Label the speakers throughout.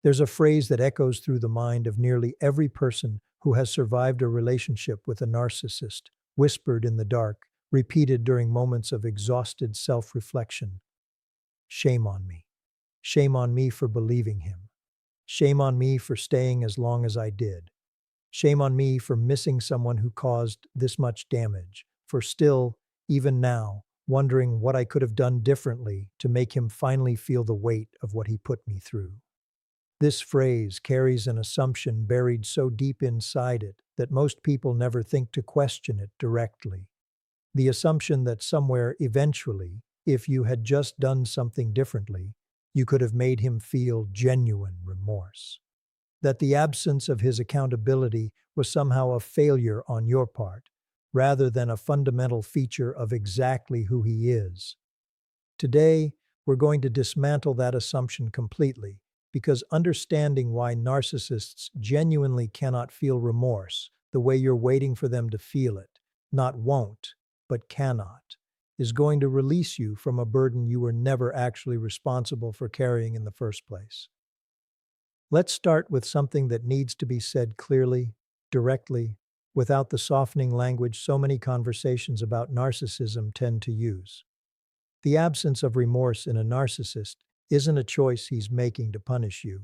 Speaker 1: There's a phrase that echoes through the mind of nearly every person who has survived a relationship with a narcissist, whispered in the dark, repeated during moments of exhausted self-reflection. Shame on me. Shame on me for believing him. Shame on me for staying as long as I did. Shame on me for missing someone who caused this much damage, for still, even now, wondering what I could have done differently to make him finally feel the weight of what he put me through. This phrase carries an assumption buried so deep inside it that most people never think to question it directly. The assumption that somewhere eventually, if you had just done something differently, you could have made him feel genuine remorse. That the absence of his accountability was somehow a failure on your part, rather than a fundamental feature of exactly who he is. Today, we're going to dismantle that assumption completely, because understanding why narcissists genuinely cannot feel remorse the way you're waiting for them to feel it, not won't, but cannot, is going to release you from a burden you were never actually responsible for carrying in the first place. Let's start with something that needs to be said clearly, directly, without the softening language so many conversations about narcissism tend to use. The absence of remorse in a narcissist isn't a choice he's making to punish you.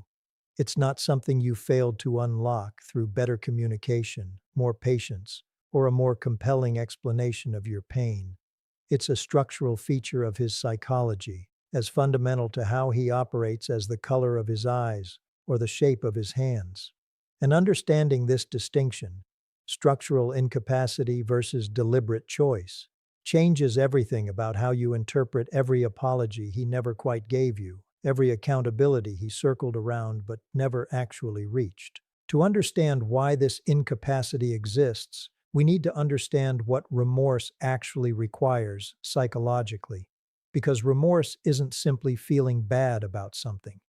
Speaker 1: It's not something you failed to unlock through better communication, more patience, or a more compelling explanation of your pain. It's a structural feature of his psychology, as fundamental to how he operates as the color of his eyes or the shape of his hands. And understanding this distinction, structural incapacity versus deliberate choice, changes everything about how you interpret every apology he never quite gave you, every accountability he circled around but never actually reached. To understand why this incapacity exists, we need to understand what remorse actually requires psychologically. Because remorse isn't simply feeling bad about something.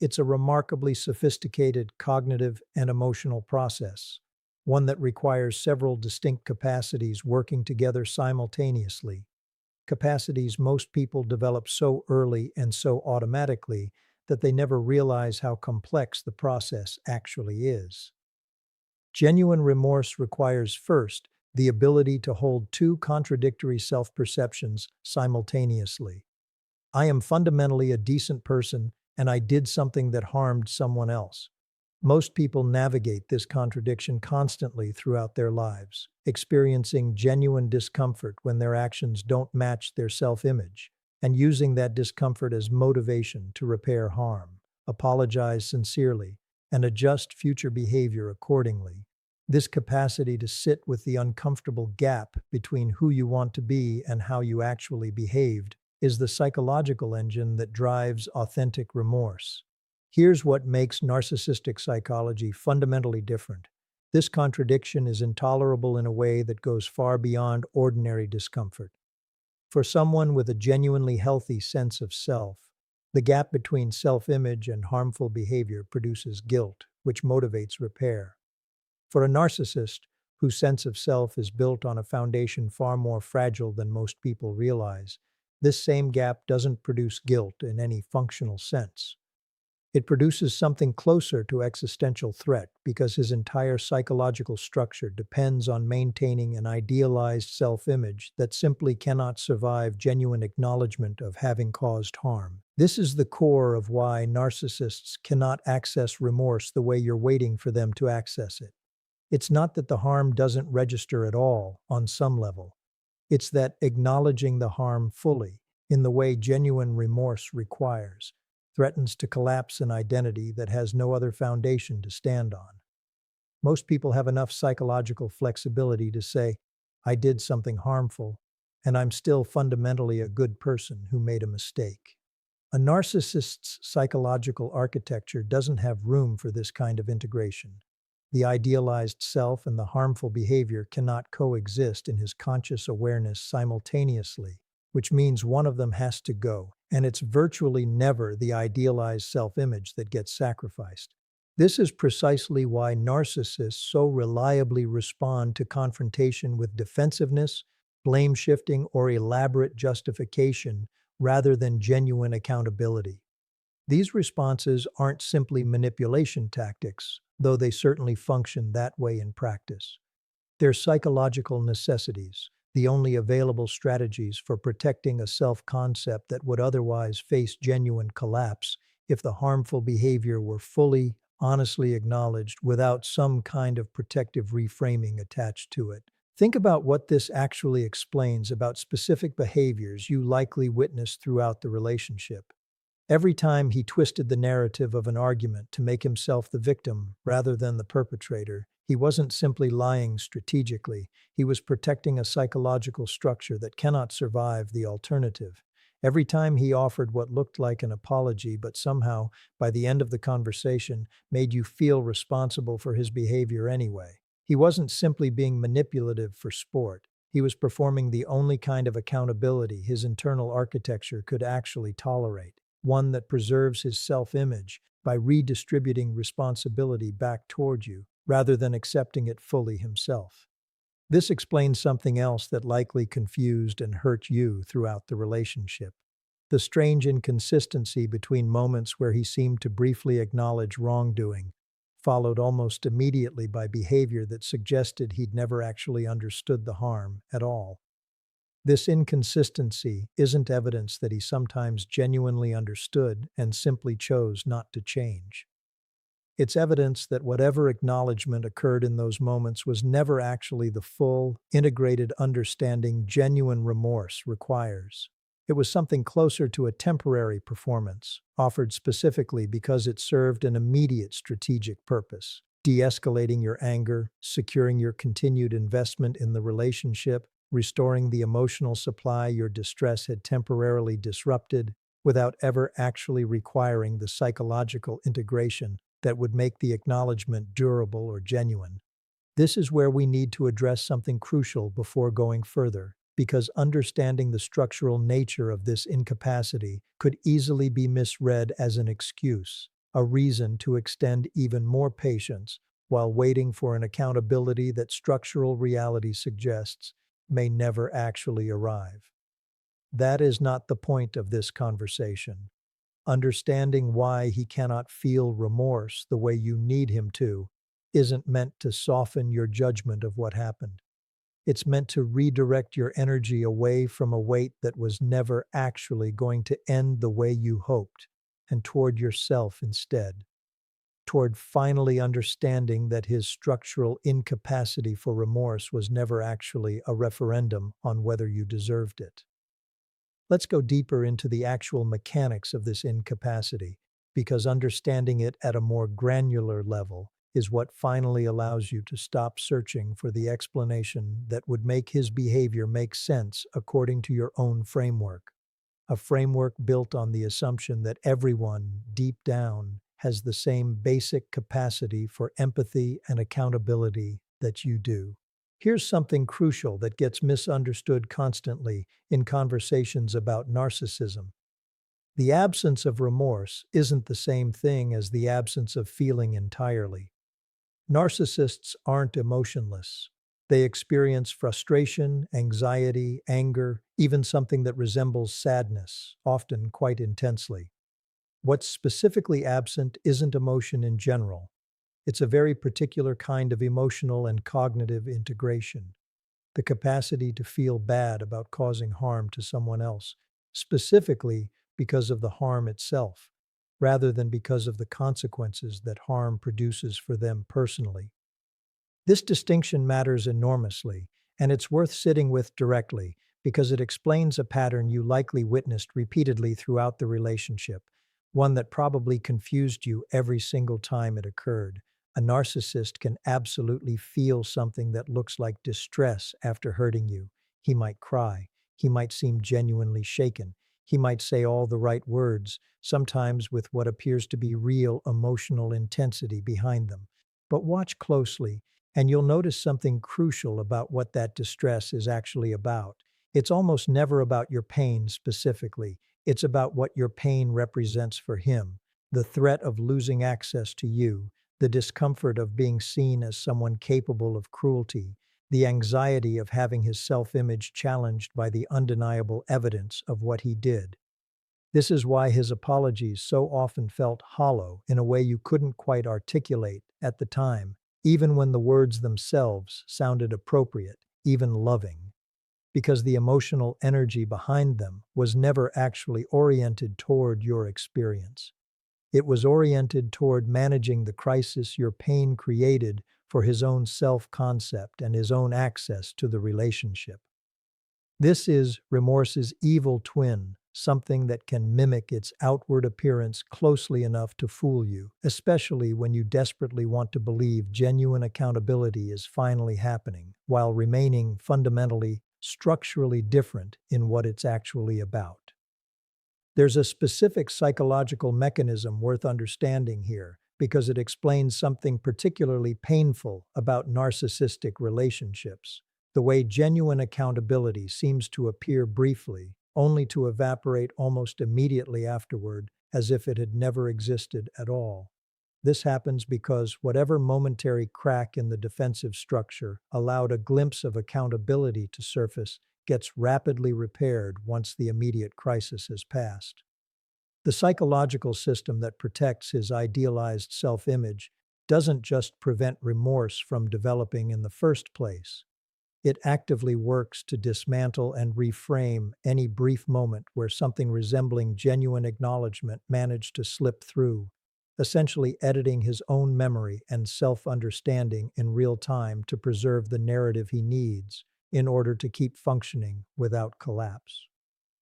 Speaker 1: It's a remarkably sophisticated cognitive and emotional process, one that requires several distinct capacities working together simultaneously, capacities most people develop so early and so automatically that they never realize how complex the process actually is. Genuine remorse requires first the ability to hold two contradictory self-perceptions simultaneously. I am fundamentally a decent person and I did something that harmed someone else. Most people navigate this contradiction constantly throughout their lives, experiencing genuine discomfort when their actions don't match their self-image, and using that discomfort as motivation to repair harm, apologize sincerely, and adjust future behavior accordingly. This capacity to sit with the uncomfortable gap between who you want to be and how you actually behaved is the psychological engine that drives authentic remorse. Here's what makes narcissistic psychology fundamentally different. This contradiction is intolerable in a way that goes far beyond ordinary discomfort. For someone with a genuinely healthy sense of self, the gap between self-image and harmful behavior produces guilt, which motivates repair. For a narcissist, whose sense of self is built on a foundation far more fragile than most people realize, this same gap doesn't produce guilt in any functional sense. It produces something closer to existential threat because his entire psychological structure depends on maintaining an idealized self-image that simply cannot survive genuine acknowledgement of having caused harm. This is the core of why narcissists cannot access remorse the way you're waiting for them to access it. It's not that the harm doesn't register at all on some level. It's that acknowledging the harm fully, in the way genuine remorse requires, threatens to collapse an identity that has no other foundation to stand on. Most people have enough psychological flexibility to say, I did something harmful, and I'm still fundamentally a good person who made a mistake. A narcissist's psychological architecture doesn't have room for this kind of integration. The idealized self and the harmful behavior cannot coexist in his conscious awareness simultaneously, which means one of them has to go, and it's virtually never the idealized self-image that gets sacrificed. This is precisely why narcissists so reliably respond to confrontation with defensiveness, blame shifting, or elaborate justification rather than genuine accountability. These responses aren't simply manipulation tactics, though they certainly function that way in practice. They're psychological necessities, the only available strategies for protecting a self concept that would otherwise face genuine collapse if the harmful behavior were fully, honestly acknowledged without some kind of protective reframing attached to it. Think about what this actually explains about specific behaviors you likely witnessed throughout the relationship. Every time he twisted the narrative of an argument to make himself the victim rather than the perpetrator, he wasn't simply lying strategically, he was protecting a psychological structure that cannot survive the alternative. Every time he offered what looked like an apology, but somehow, by the end of the conversation, made you feel responsible for his behavior anyway. He wasn't simply being manipulative for sport. He was performing the only kind of accountability his internal architecture could actually tolerate, one that preserves his self-image by redistributing responsibility back toward you, rather than accepting it fully himself. This explains something else that likely confused and hurt you throughout the relationship. The strange inconsistency between moments where he seemed to briefly acknowledge wrongdoing, followed almost immediately by behavior that suggested he'd never actually understood the harm at all. This inconsistency isn't evidence that he sometimes genuinely understood and simply chose not to change. It's evidence that whatever acknowledgement occurred in those moments was never actually the full, integrated understanding genuine remorse requires. It was something closer to a temporary performance, offered specifically because it served an immediate strategic purpose: de-escalating your anger, securing your continued investment in the relationship, restoring the emotional supply your distress had temporarily disrupted, without ever actually requiring the psychological integration that would make the acknowledgement durable or genuine. This is where we need to address something crucial before going further, because understanding the structural nature of this incapacity could easily be misread as an excuse, a reason to extend even more patience while waiting for an accountability that structural reality suggests may never actually arrive. That is not the point of this conversation. Understanding why he cannot feel remorse the way you need him to isn't meant to soften your judgment of what happened. It's meant to redirect your energy away from a weight that was never actually going to end the way you hoped, and toward yourself instead. Toward finally understanding that his structural incapacity for remorse was never actually a referendum on whether you deserved it. Let's go deeper into the actual mechanics of this incapacity, because understanding it at a more granular level is what finally allows you to stop searching for the explanation that would make his behavior make sense according to your own framework. A framework built on the assumption that everyone, deep down, has the same basic capacity for empathy and accountability that you do. Here's something crucial that gets misunderstood constantly in conversations about narcissism. The absence of remorse isn't the same thing as the absence of feeling entirely. Narcissists aren't emotionless. They experience frustration, anxiety, anger, even something that resembles sadness, often quite intensely. What's specifically absent isn't emotion in general. It's a very particular kind of emotional and cognitive integration, the capacity to feel bad about causing harm to someone else, specifically because of the harm itself, rather than because of the consequences that harm produces for them personally. This distinction matters enormously, and it's worth sitting with directly because it explains a pattern you likely witnessed repeatedly throughout the relationship, one that probably confused you every single time it occurred. A narcissist can absolutely feel something that looks like distress after hurting you. He might cry. He might seem genuinely shaken. He might say all the right words, sometimes with what appears to be real emotional intensity behind them. But watch closely, and you'll notice something crucial about what that distress is actually about. It's almost never about your pain specifically. It's about what your pain represents for him: the threat of losing access to you, the discomfort of being seen as someone capable of cruelty, the anxiety of having his self-image challenged by the undeniable evidence of what he did. This is why his apologies so often felt hollow in a way you couldn't quite articulate at the time, even when the words themselves sounded appropriate, even loving, because the emotional energy behind them was never actually oriented toward your experience. It was oriented toward managing the crisis your pain created for his own self-concept and his own access to the relationship. This is remorse's evil twin, something that can mimic its outward appearance closely enough to fool you, especially when you desperately want to believe genuine accountability is finally happening, while remaining fundamentally, structurally different in what it's actually about. There's a specific psychological mechanism worth understanding here because it explains something particularly painful about narcissistic relationships. The way genuine accountability seems to appear briefly, only to evaporate almost immediately afterward, as if it had never existed at all. This happens because whatever momentary crack in the defensive structure allowed a glimpse of accountability to surface gets rapidly repaired once the immediate crisis has passed. The psychological system that protects his idealized self-image doesn't just prevent remorse from developing in the first place. It actively works to dismantle and reframe any brief moment where something resembling genuine acknowledgement managed to slip through, essentially editing his own memory and self-understanding in real time to preserve the narrative he needs in order to keep functioning without collapse.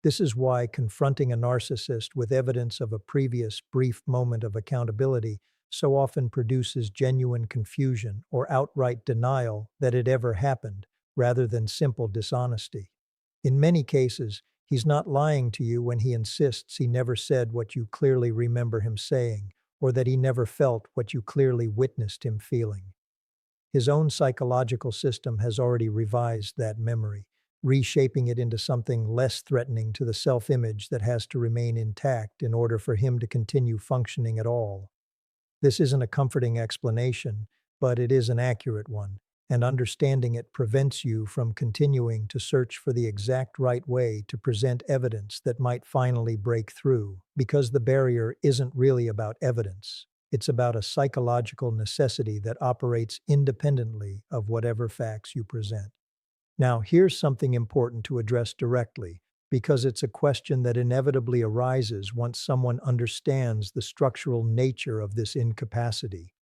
Speaker 1: This is why confronting a narcissist with evidence of a previous brief moment of accountability so often produces genuine confusion or outright denial that it ever happened, rather than simple dishonesty. In many cases, he's not lying to you when he insists he never said what you clearly remember him saying, or that he never felt what you clearly witnessed him feeling. His own psychological system has already revised that memory, reshaping it into something less threatening to the self-image that has to remain intact in order for him to continue functioning at all. This isn't a comforting explanation, but it is an accurate one, and understanding it prevents you from continuing to search for the exact right way to present evidence that might finally break through, because the barrier isn't really about evidence. It's about a psychological necessity that operates independently of whatever facts you present. Now, here's something important to address directly, because it's a question that inevitably arises once someone understands the structural nature of this incapacity.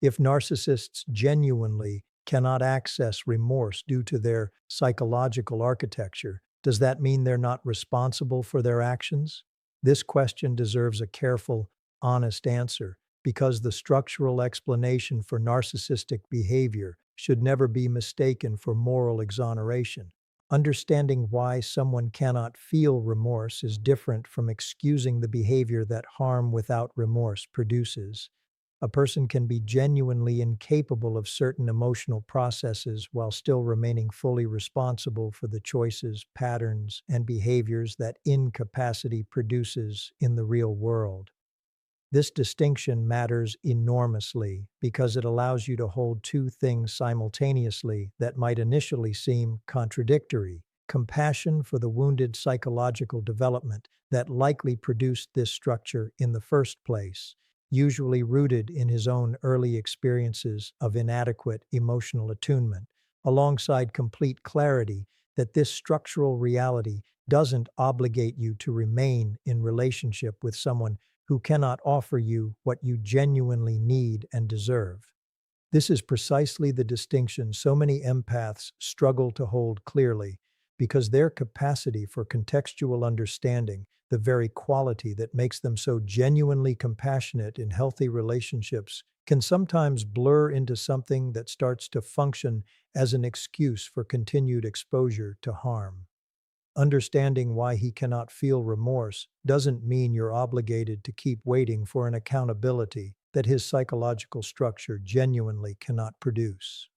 Speaker 1: If narcissists genuinely cannot access remorse due to their psychological architecture, does that mean they're not responsible for their actions? This question deserves a careful, honest answer, because the structural explanation for narcissistic behavior should never be mistaken for moral exoneration. Understanding why someone cannot feel remorse is different from excusing the behavior that harm without remorse produces. A person can be genuinely incapable of certain emotional processes while still remaining fully responsible for the choices, patterns, and behaviors that incapacity produces in the real world. This distinction matters enormously because it allows you to hold two things simultaneously that might initially seem contradictory: compassion for the wounded psychological development that likely produced this structure in the first place, usually rooted in his own early experiences of inadequate emotional attunement, alongside complete clarity that this structural reality doesn't obligate you to remain in relationship with someone who cannot offer you what you genuinely need and deserve. This is precisely the distinction so many empaths struggle to hold clearly, because their capacity for contextual understanding, the very quality that makes them so genuinely compassionate in healthy relationships, can sometimes blur into something that starts to function as an excuse for continued exposure to harm. Understanding why he cannot feel remorse doesn't mean you're obligated to keep waiting for an accountability that his psychological structure genuinely cannot produce.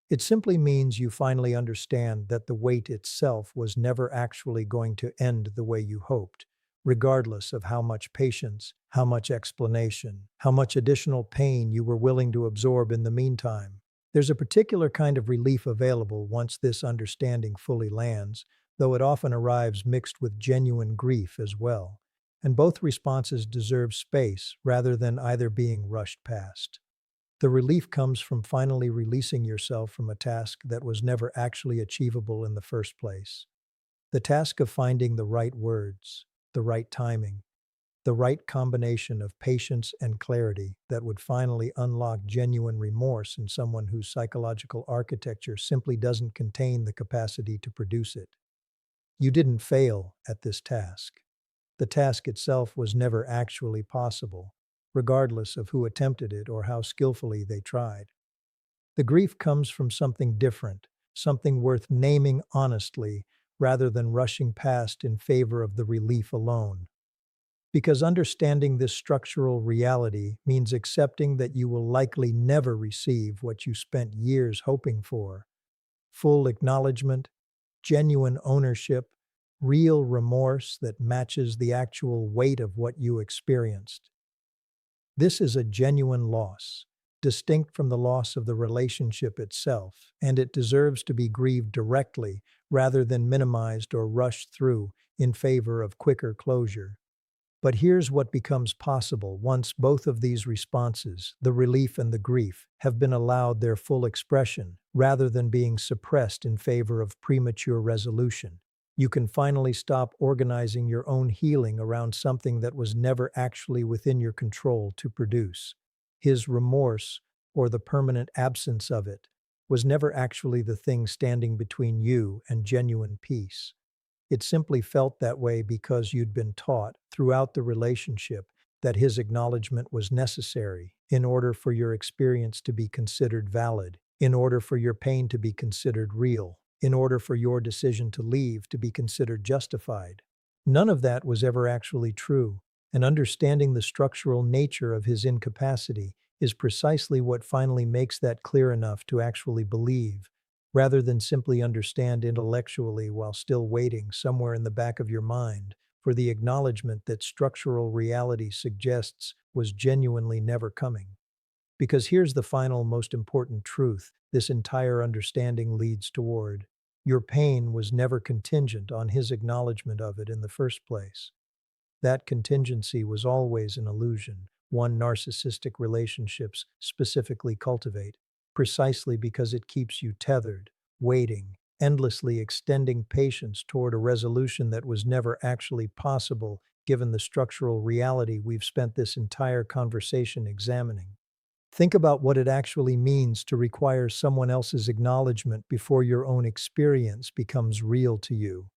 Speaker 1: It simply means you finally understand that the wait itself was never actually going to end the way you hoped, regardless of how much patience, how much explanation, how much additional pain you were willing to absorb in the meantime. There's a particular kind of relief available once this understanding fully lands, though it often arrives mixed with genuine grief as well. And both responses deserve space rather than either being rushed past. The relief comes from finally releasing yourself from a task that was never actually achievable in the first place. The task of finding the right words, the right timing, the right combination of patience and clarity that would finally unlock genuine remorse in someone whose psychological architecture simply doesn't contain the capacity to produce it. You didn't fail at this task. The task itself was never actually possible, regardless of who attempted it or how skillfully they tried. The grief comes from something different, something worth naming honestly rather than rushing past in favor of the relief alone. Because understanding this structural reality means accepting that you will likely never receive what you spent years hoping for: full acknowledgement, genuine ownership, real remorse that matches the actual weight of what you experienced. This is a genuine loss, distinct from the loss of the relationship itself, and it deserves to be grieved directly rather than minimized or rushed through in favor of quicker closure. But here's what becomes possible once both of these responses, the relief and the grief, have been allowed their full expression, rather than being suppressed in favor of premature resolution. You can finally stop organizing your own healing around something that was never actually within your control to produce. His remorse, or the permanent absence of it, was never actually the thing standing between you and genuine peace. It simply felt that way because you'd been taught throughout the relationship that his acknowledgement was necessary in order for your experience to be considered valid, in order for your pain to be considered real, in order for your decision to leave to be considered justified. None of that was ever actually true, and understanding the structural nature of his incapacity is precisely what finally makes that clear enough to actually believe, rather than simply understand intellectually while still waiting somewhere in the back of your mind for the acknowledgement that structural reality suggests was genuinely never coming. Because here's the final, most important truth this entire understanding leads toward: your pain was never contingent on his acknowledgement of it in the first place. That contingency was always an illusion, one narcissistic relationships specifically cultivate, precisely because it keeps you tethered, waiting, endlessly extending patience toward a resolution that was never actually possible given the structural reality we've spent this entire conversation examining. Think about what it actually means to require someone else's acknowledgement before your own experience becomes real to you.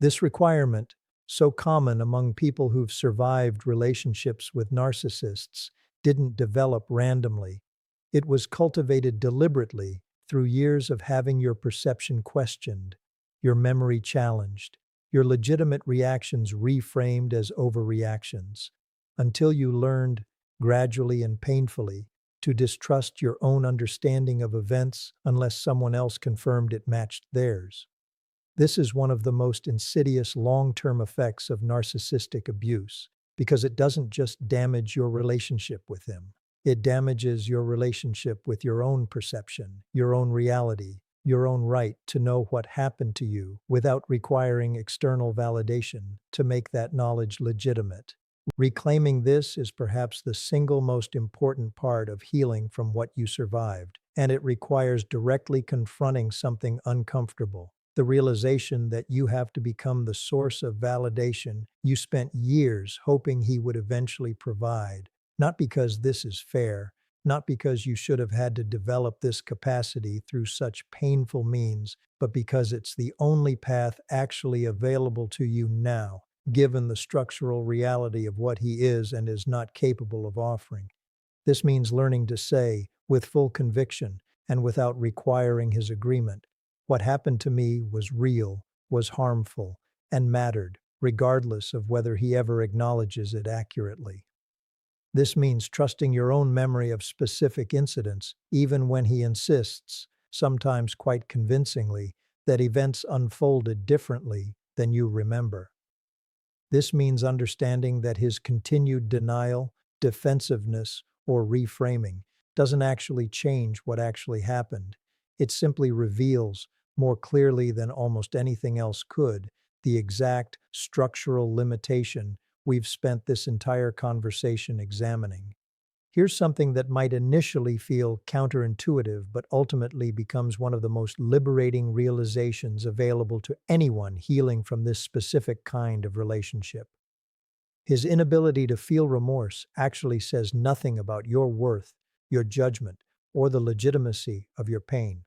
Speaker 1: This requirement, so common among people who've survived relationships with narcissists, didn't develop randomly. It was cultivated deliberately through years of having your perception questioned, your memory challenged, your legitimate reactions reframed as overreactions, until you learned, gradually and painfully, to distrust your own understanding of events unless someone else confirmed it matched theirs. This is one of the most insidious long-term effects of narcissistic abuse, because it doesn't just damage your relationship with him. It damages your relationship with your own perception, your own reality, your own right to know what happened to you without requiring external validation to make that knowledge legitimate. Reclaiming this is perhaps the single most important part of healing from what you survived, and it requires directly confronting something uncomfortable: the realization that you have to become the source of validation you spent years hoping he would eventually provide, not because this is fair, not because you should have had to develop this capacity through such painful means, but because it's the only path actually available to you now, given the structural reality of what he is and is not capable of offering. This means learning to say, with full conviction and without requiring his agreement, what happened to me was real, was harmful, and mattered, regardless of whether he ever acknowledges it accurately. This means trusting your own memory of specific incidents, even when he insists, sometimes quite convincingly, that events unfolded differently than you remember. This means understanding that his continued denial, defensiveness, or reframing doesn't actually change what actually happened. It simply reveals more clearly than almost anything else could, the exact structural limitation we've spent this entire conversation examining. Here's something that might initially feel counterintuitive, but ultimately becomes one of the most liberating realizations available to anyone healing from this specific kind of relationship. His inability to feel remorse actually says nothing about your worth, your judgment, or the legitimacy of your pain.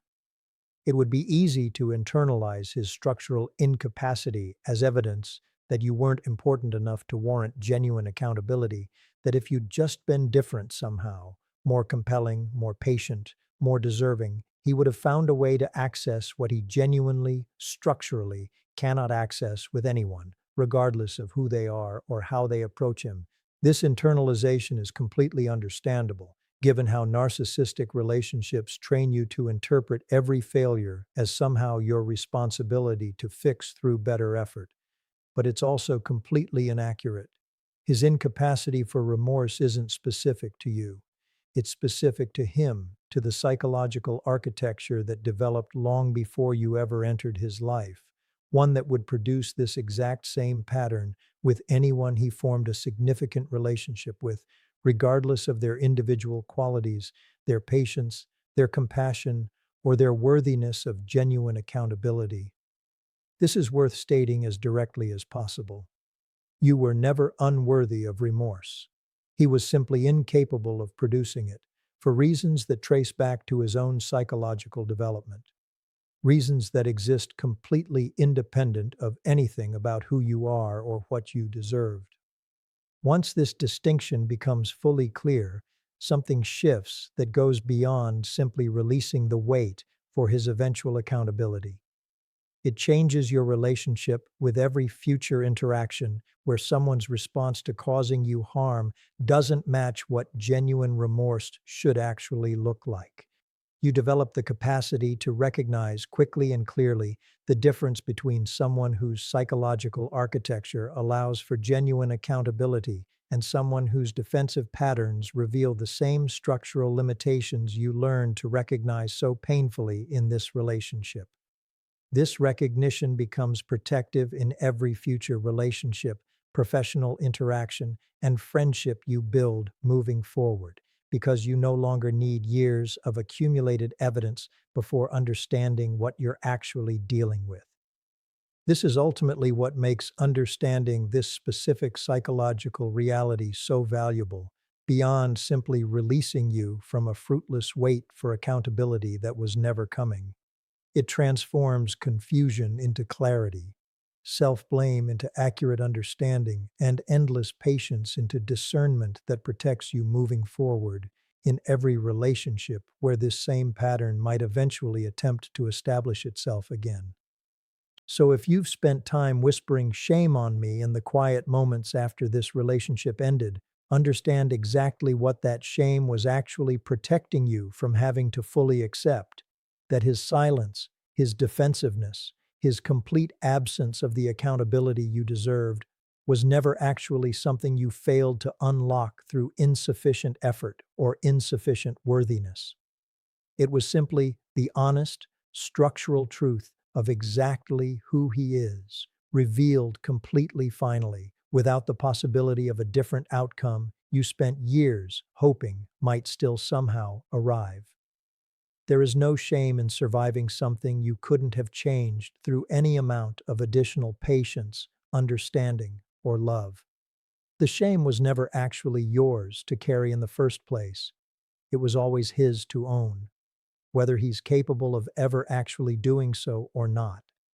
Speaker 1: It would be easy to internalize his structural incapacity as evidence that you weren't important enough to warrant genuine accountability, that if you'd just been different somehow, more compelling, more patient, more deserving, he would have found a way to access what he genuinely, structurally cannot access with anyone, regardless of who they are or how they approach him. This internalization is completely understandable, given how narcissistic relationships train you to interpret every failure as somehow your responsibility to fix through better effort. But it's also completely inaccurate. His incapacity for remorse isn't specific to you. It's specific to him, to the psychological architecture that developed long before you ever entered his life, one that would produce this exact same pattern with anyone he formed a significant relationship with, regardless of their individual qualities, their patience, their compassion, or their worthiness of genuine accountability. This is worth stating as directly as possible. You were never unworthy of remorse. He was simply incapable of producing it, for reasons that trace back to his own psychological development. Reasons that exist completely independent of anything about who you are or what you deserved. Once this distinction becomes fully clear, something shifts that goes beyond simply releasing the weight for his eventual accountability. It changes your relationship with every future interaction where someone's response to causing you harm doesn't match what genuine remorse should actually look like. You develop the capacity to recognize quickly and clearly the difference between someone whose psychological architecture allows for genuine accountability and someone whose defensive patterns reveal the same structural limitations you learned to recognize so painfully in this relationship. This recognition becomes protective in every future relationship, professional interaction, and friendship you build moving forward, because you no longer need years of accumulated evidence before understanding what you're actually dealing with. This is ultimately what makes understanding this specific psychological reality so valuable, beyond simply releasing you from a fruitless wait for accountability that was never coming. It transforms confusion into clarity, self-blame into accurate understanding, and endless patience into discernment that protects you moving forward in every relationship where this same pattern might eventually attempt to establish itself again. So if you've spent time whispering shame on me in the quiet moments after this relationship ended, understand exactly what that shame was actually protecting you from having to fully accept. That his silence, his defensiveness, his complete absence of the accountability you deserved was never actually something you failed to unlock through insufficient effort or insufficient worthiness. It was simply the honest, structural truth of exactly who he is, revealed completely finally, without the possibility of a different outcome you spent years hoping might still somehow arrive. There is no shame in surviving something you couldn't have changed through any amount of additional patience, understanding, or love. The shame was never actually yours to carry in the first place. It was always his to own, whether he's capable of ever actually doing so or not.